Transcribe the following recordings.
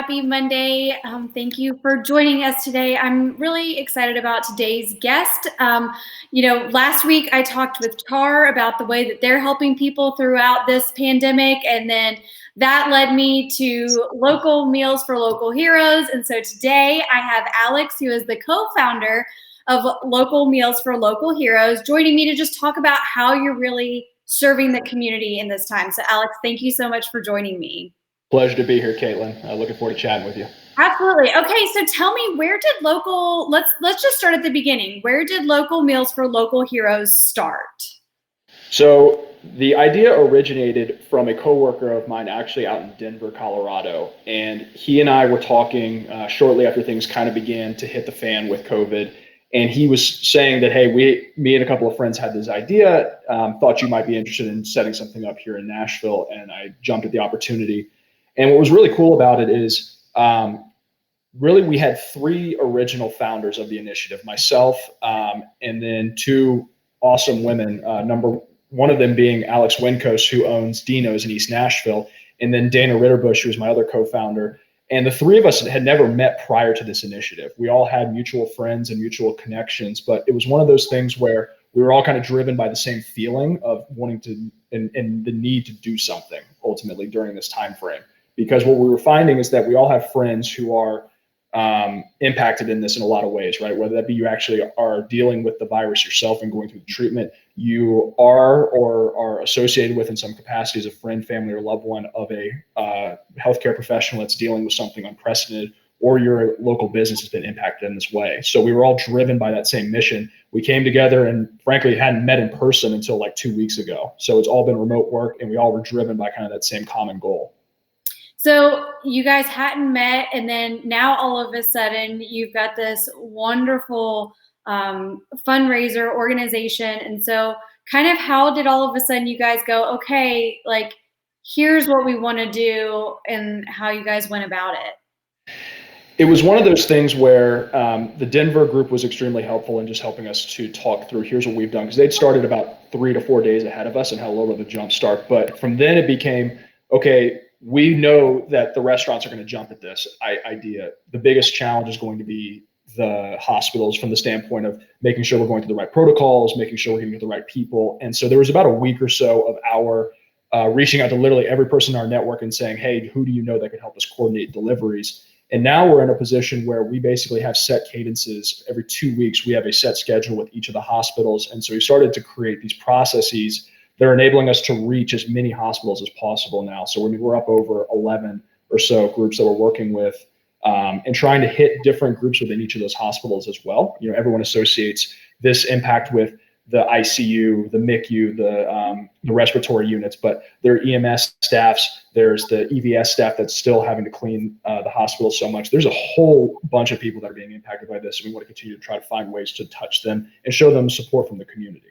happy Monday. Thank you for joining us today. I'm really excited about today's guest. Last week I talked with Tar about the way that they're helping people throughout this pandemic, and then that led me to local meals for local heroes. And so today I have Alex, who is the co-founder of Local Meals for Local Heroes, joining me to just talk about how you're really serving the community in this time. So Alex, thank you so much for joining me. Pleasure to be here, Caitlin. Looking forward to chatting with you. Absolutely. Okay, so tell me, let's just start at the beginning. Where did Local Meals for Local Heroes start? So the idea originated from a coworker of mine actually out in Denver, Colorado. And he and I were talking shortly after things kind of began to hit the fan with COVID. And he was saying that, hey, me and a couple of friends had this idea, thought you might be interested in setting something up here in Nashville. And I jumped at the opportunity. And what was really cool about it is really we had three original founders of the initiative, myself, and then two awesome women, one of them being Alex Abrams, who owns Dino's in East Nashville, and then Dana Ritterbush, who was my other co-founder. And the three of us had never met prior to this initiative. We all had mutual friends and mutual connections, but it was one of those things where we were all kind of driven by the same feeling of wanting to and the need to do something ultimately during this time frame. Because what we were finding is that we all have friends who are impacted in this in a lot of ways, right? Whether that be you actually are dealing with the virus yourself and going through the treatment, you are or are associated with in some capacity as a friend, family, or loved one of a healthcare professional that's dealing with something unprecedented, or your local business has been impacted in this way. So we were all driven by that same mission. We came together and frankly hadn't met in person until like 2 weeks ago. So it's all been remote work and we all were driven by kind of that same common goal. So you guys hadn't met, and then now all of a sudden you've got this wonderful fundraiser organization. And so kind of how did all of a sudden you guys go, okay, like here's what we want to do, and how you guys went about it? It was one of those things where the Denver group was extremely helpful in just helping us to talk through, here's what we've done, because they'd started about 3 to 4 days ahead of us and had a little bit of a jump start. But from then it became, okay, we know that the restaurants are going to jump at this idea. The biggest challenge is going to be the hospitals from the standpoint of making sure we're going through the right protocols, making sure we're getting to the right people. And so there was about a week or so of our reaching out to literally every person in our network and saying, hey, who do you know that could help us coordinate deliveries? And now we're in a position where we basically have set cadences. Every 2 weeks, we have a set schedule with each of the hospitals. And so we started to create these processes that are enabling us to reach as many hospitals as possible now. So we're up over 11 or so groups that we're working with and trying to hit different groups within each of those hospitals as well. You know, everyone associates this impact with the ICU, the MICU, the respiratory units, but there are EMS staffs, there's the EVS staff that's still having to clean the hospital so much. There's a whole bunch of people that are being impacted by this, and we want to continue to try to find ways to touch them and show them support from the community.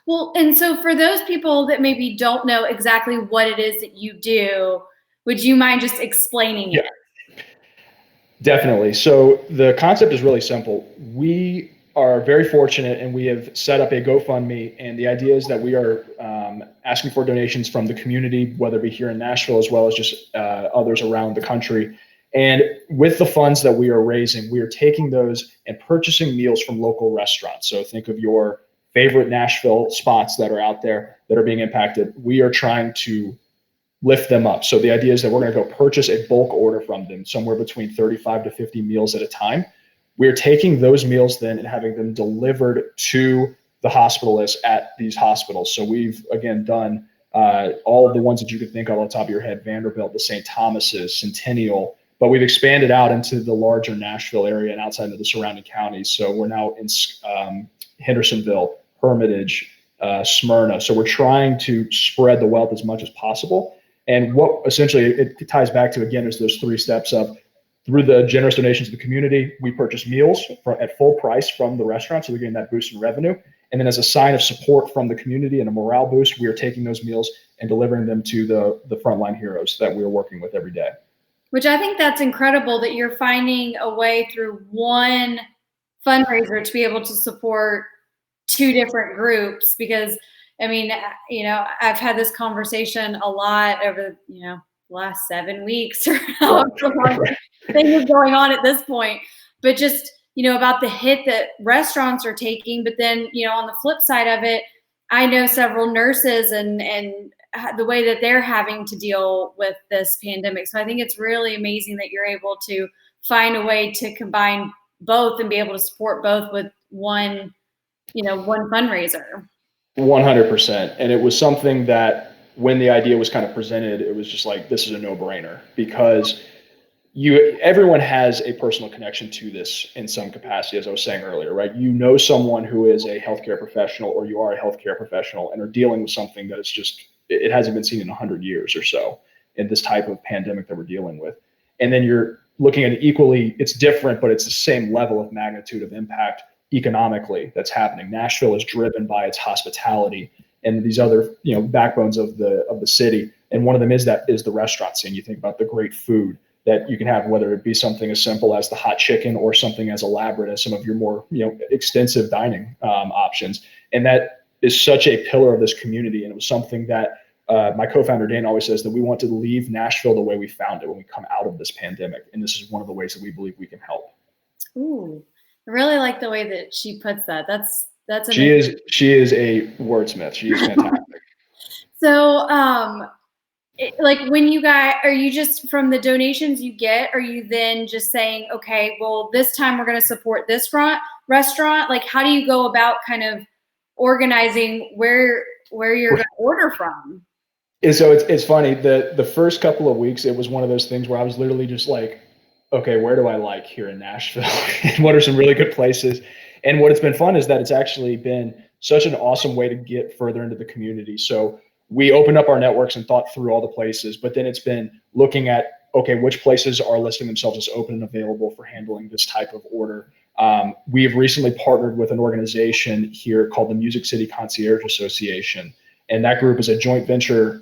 Well, and so for those people that maybe don't know exactly what it is that you do, would you mind just explaining it? Definitely. So the concept is really simple. We are very fortunate and we have set up a GoFundMe, and the idea is that we are asking for donations from the community, whether it be here in Nashville as well as just others around the country. And with the funds that we are raising, we are taking those and purchasing meals from local restaurants. So think of your favorite Nashville spots that are out there that are being impacted. We are trying to lift them up. So the idea is that we're going to go purchase a bulk order from them, somewhere between 35 to 50 meals at a time. We're taking those meals then and having them delivered to the hospitalists at these hospitals. So we've, again, done all of the ones that you could think of on the top of your head, Vanderbilt, the St. Thomas's, Centennial, but we've expanded out into the larger Nashville area and outside of the surrounding counties. So we're now in Hendersonville, Hermitage, Smyrna. So we're trying to spread the wealth as much as possible. And what essentially it ties back to, again, is those 3 steps of, through the generous donations to the community, we purchase meals at full price from the restaurant. So we're getting that boost in revenue. And then as a sign of support from the community and a morale boost, we are taking those meals and delivering them to the frontline heroes that we're working with every day. Which I think that's incredible that you're finding a way through one fundraiser to be able to support 2 different groups, because I mean, I've had this conversation a lot over, last 7 weeks or however long the thing is going on at this point. But just, about the hit that restaurants are taking. But then, on the flip side of it, I know several nurses and the way that they're having to deal with this pandemic. So I think it's really amazing that you're able to find a way to combine both and be able to support both with one fundraiser. 100%. And it was something that when the idea was kind of presented, it was just like, this is a no-brainer, because everyone has a personal connection to this in some capacity, as I was saying earlier, right? You know someone who is a healthcare professional, or you are a healthcare professional and are dealing with something that is just, it hasn't been seen in 100 years or so in this type of pandemic that we're dealing with. And then you're looking at it equally, it's different, but it's the same level of magnitude of impact economically that's happening. Nashville is driven by its hospitality and these other, backbones of the city. And one of them is the restaurant scene. You think about the great food that you can have, whether it be something as simple as the hot chicken or something as elaborate as some of your more, extensive dining options. And that is such a pillar of this community. And it was something that my co-founder, Dan, always says that we want to leave Nashville the way we found it when we come out of this pandemic. And this is one of the ways that we believe we can help. Ooh, I really like the way that she puts that. That's amazing. She is a wordsmith. She is fantastic. So, like when you guys, are you just from the donations you get, are you then just saying, okay, well, this time we're going to support this restaurant? Like, how do you go about kind of organizing where you're going to order from? And so it's funny, the first couple of weeks, it was one of those things where I was literally just like, okay, where do I like here in Nashville? And what are some really good places? And what it's been fun is that it's actually been such an awesome way to get further into the community. So we opened up our networks and thought through all the places, but then it's been looking at, okay, which places are listing themselves as open and available for handling this type of order. We have recently partnered with an organization here called the Music City Concierge Association. And that group is a joint venture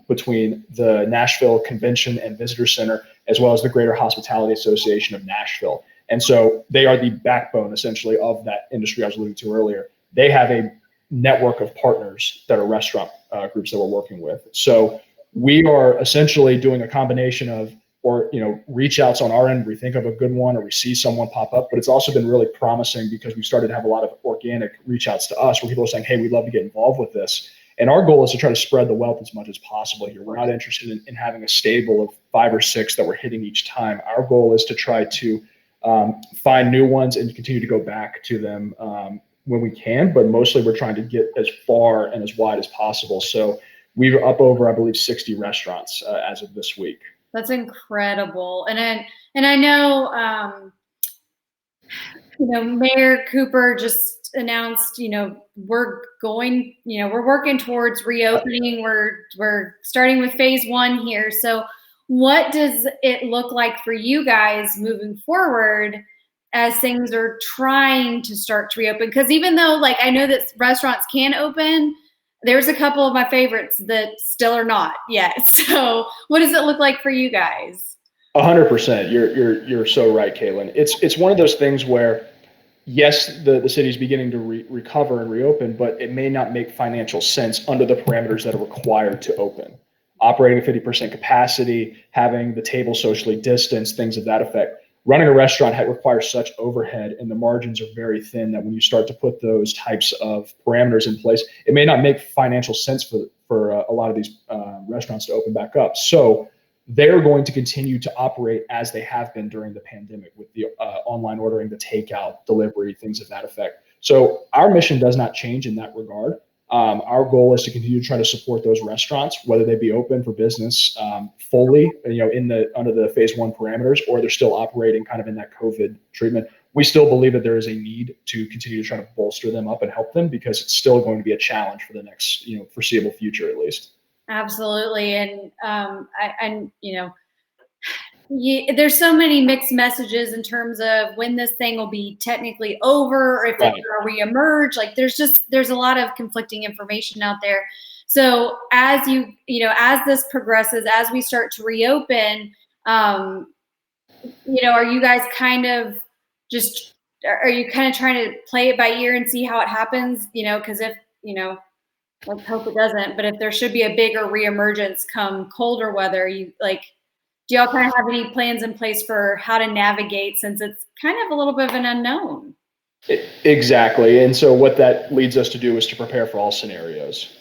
between the Nashville Convention and Visitor Center, as well as the Greater Hospitality Association of Nashville. And so they are the backbone, essentially, of that industry I was alluding to earlier. They have a network of partners that are restaurant groups that we're working with. So we are essentially doing a combination of, reach outs on our end. We think of a good one or we see someone pop up, but it's also been really promising because we started to have a lot of organic reach outs to us where people are saying, hey, we'd love to get involved with this. And our goal is to try to spread the wealth as much as possible here. We're not interested in having a stable of 5 or 6 that we're hitting each time. Our goal is to try to find new ones and continue to go back to them when we can, but mostly we're trying to get as far and as wide as possible. So we're up over, I believe, 60 restaurants as of this week. That's incredible. And I know, Mayor Cooper just announced, we're working towards reopening. We're starting with phase 1 here. So what does it look like for you guys moving forward as things are trying to start to reopen? Because even though, like, I know that restaurants can open, there's a couple of my favorites that still are not yet. So what does it look like for you guys? 100%. You're so right, Caitlin. It's one of those things where, yes, the city's beginning to recover and reopen, but it may not make financial sense under the parameters that are required to open. Operating at 50% capacity, having the table socially distanced, things of that effect. Running a restaurant requires such overhead, and the margins are very thin that when you start to put those types of parameters in place, it may not make financial sense for a lot of these restaurants to open back up. So they're going to continue to operate as they have been during the pandemic with the online ordering, the takeout, delivery, things of that effect. So our mission does not change in that regard. Our goal is to continue to try to support those restaurants, whether they be open for business fully, under the phase 1 parameters, or they're still operating kind of in that COVID treatment. We still believe that there is a need to continue to try to bolster them up and help them because it's still going to be a challenge for the next, foreseeable future, at least. Absolutely. And there's so many mixed messages in terms of when this thing will be technically over, or if it's going to reemerge. Like there's a lot of conflicting information out there. So as as this progresses, as we start to reopen, are you guys kind of are you kind of trying to play it by ear and see how it happens? Because if Let's hope it doesn't. But if there should be a bigger reemergence come colder weather, do y'all kind of have any plans in place for how to navigate, since it's kind of a little bit of an unknown? Exactly. And so what that leads us to do is to prepare for all scenarios.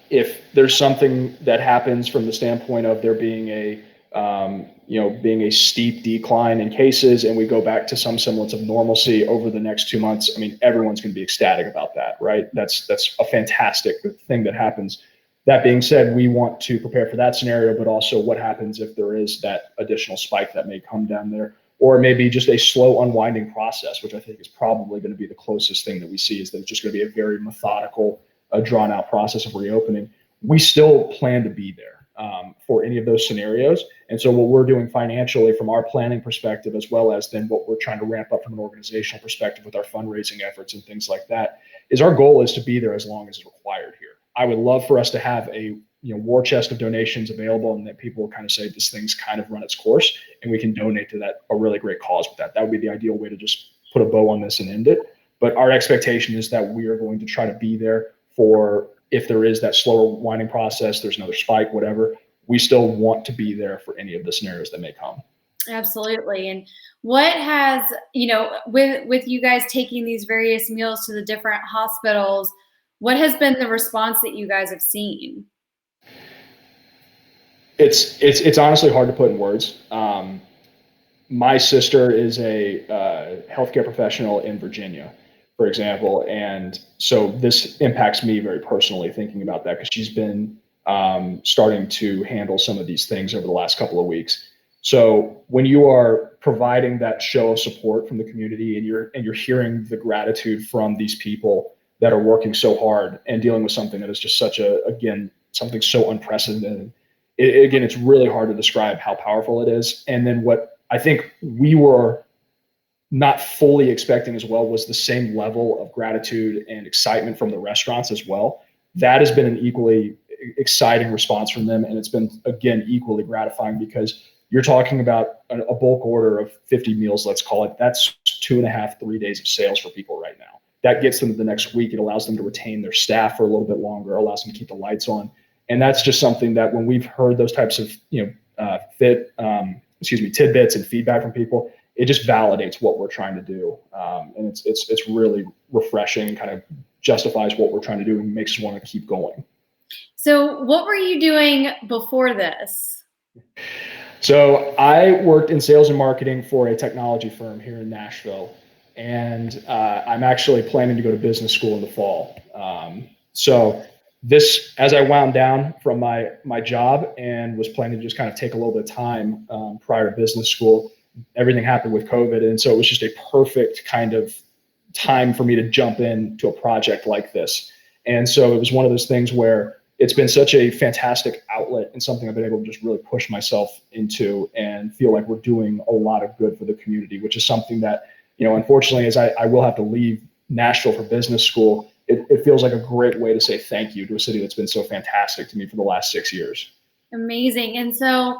If there's something that happens from the standpoint of there being being a steep decline in cases, and we go back to some semblance of normalcy over the next 2 months, I mean, everyone's going to be ecstatic about that, right? That's a fantastic thing that happens. That being said, we want to prepare for that scenario, but also what happens if there is that additional spike that may come down there, or maybe just a slow unwinding process, which I think is probably going to be the closest thing that we see, is that it's just going to be a very methodical, drawn out process of reopening. We still plan to be there for any of those scenarios. And so what we're doing financially from our planning perspective, as well as then what we're trying to ramp up from an organizational perspective with our fundraising efforts and things like that, is our goal is to be there as long as required here. I would love for us to have a war chest of donations available, and that people will kind of say this thing's kind of run its course and we can donate to a really great cause with that. That would be the ideal way to just put a bow on this and end it. But our expectation is that we are going to try to be there for, if there is that slower winding process, there's another spike, whatever, we still want to be there for any of the scenarios that may come. Absolutely. And what has, with you guys taking these various meals to the different hospitals, what has been the response that you guys have seen? It's honestly hard to put in words. My sister is a healthcare professional in Virginia, for example, and so this impacts me very personally thinking about that, because she's been starting to handle some of these things over the last couple of weeks. So when you are providing that show of support from the community, and you're hearing the gratitude from these people that are working so hard and dealing with something that is just something so unprecedented. It's really hard to describe how powerful it is. And then what I think we were not fully expecting as well was the same level of gratitude and excitement from the restaurants as well. That has been an equally exciting response from them. And it's been, again, equally gratifying, because you're talking about a bulk order of 50 meals, let's call it. That's 2.5, 3 days of sales for people right now. That gets them to the next week. It allows them to retain their staff for a little bit longer, allows them to keep the lights on. And that's just something that when we've heard those types of tidbits and feedback from people, it just validates what we're trying to do. And it's really refreshing, and kind of justifies what we're trying to do and makes us want to keep going. So what were you doing before this? So I worked in sales and marketing for a technology firm here in Nashville. And I'm actually planning to go to business school in the fall. So this, as I wound down from my job and was planning to just kind of take a little bit of time prior to business school, everything happened with COVID. And so it was just a perfect kind of time for me to jump into a project like this. And so it was one of those things where it's been such a fantastic outlet and something I've been able to just really push myself into and feel like we're doing a lot of good for the community, which is something that, unfortunately, as I will have to leave Nashville for business school, it feels like a great way to say thank you to a city that's been so fantastic to me for the last 6 years. Amazing. And so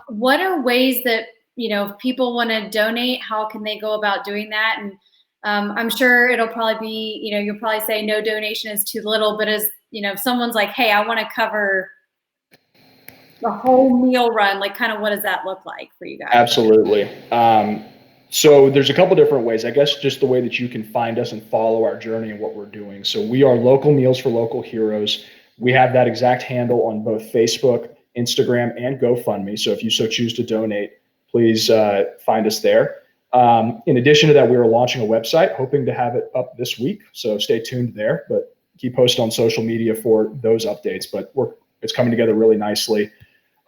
what are ways that, if people want to donate, how can they go about doing that? And I'm sure it'll probably be, you'll probably say no donation is too little, but as, if someone's like, hey, I want to cover the whole meal run, like kind of what does that look like for you guys? Absolutely. So there's a couple different ways, I guess, just the way that you can find us and follow our journey and what we're doing. So we are Local Meals for Local Heroes. We have that exact handle on both Facebook, Instagram, and GoFundMe. So if you so choose to donate, please find us there. In addition to that, we are launching a website, hoping to have it up this week. So stay tuned there, but keep posted on social media for those updates. But it's coming together really nicely.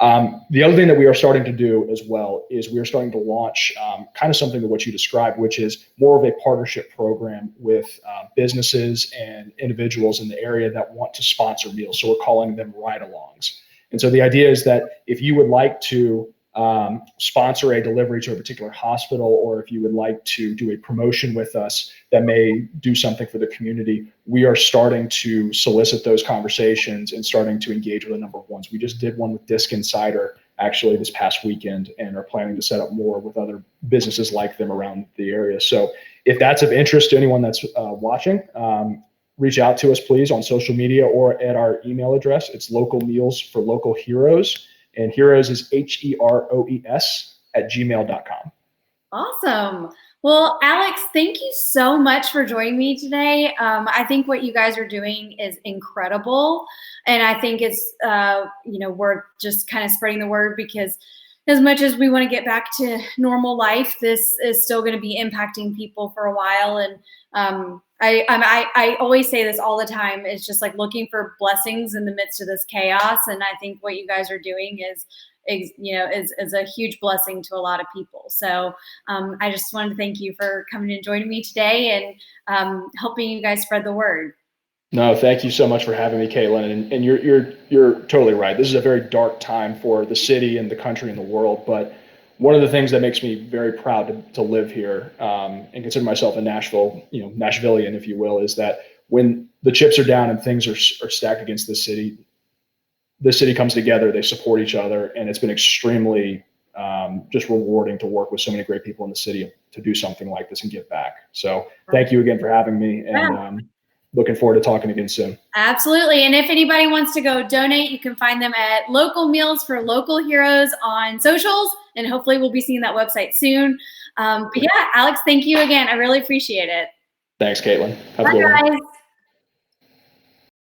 The other thing that we are starting to do as well is we are starting to launch kind of something to what you described, which is more of a partnership program with businesses and individuals in the area that want to sponsor meals. So we're calling them ride-alongs. And so the idea is that if you would like to sponsor a delivery to a particular hospital, or if you would like to do a promotion with us that may do something for the community, we are starting to solicit those conversations and starting to engage with a number of ones. We just did one with Disc Insider actually this past weekend and are planning to set up more with other businesses like them around the area. So if that's of interest to anyone that's watching, reach out to us, please, on social media or at our email address. It's Local Meals for Local Heroes, and Heroes is HEROES @gmail.com. Awesome. Well, Alex, thank you so much for joining me today. I think what you guys are doing is incredible. And I think it's, we're just kind of spreading the word, because as much as we want to get back to normal life, this is still going to be impacting people for a while. And I always say this all the time. It's just like looking for blessings in the midst of this chaos. And I think what you guys are doing is a huge blessing to a lot of people. So I just wanted to thank you for coming and joining me today and helping you guys spread the word. No, thank you so much for having me, Caitlin. And you're totally right. This is a very dark time for the city and the country and the world. But one of the things that makes me very proud to live here and consider myself a Nashvilleian, if you will, is that when the chips are down and things are stacked against the city comes together, they support each other, and it's been extremely just rewarding to work with so many great people in the city to do something like this and give back. So thank you again for having me, and looking forward to talking again soon. Absolutely. And if anybody wants to go donate, you can find them at Local Meals for Local Heroes on socials, and hopefully we'll be seeing that website soon. But yeah, Alex, thank you again. I really appreciate it. Thanks, Caitlin. Have a Bye, good one. guys.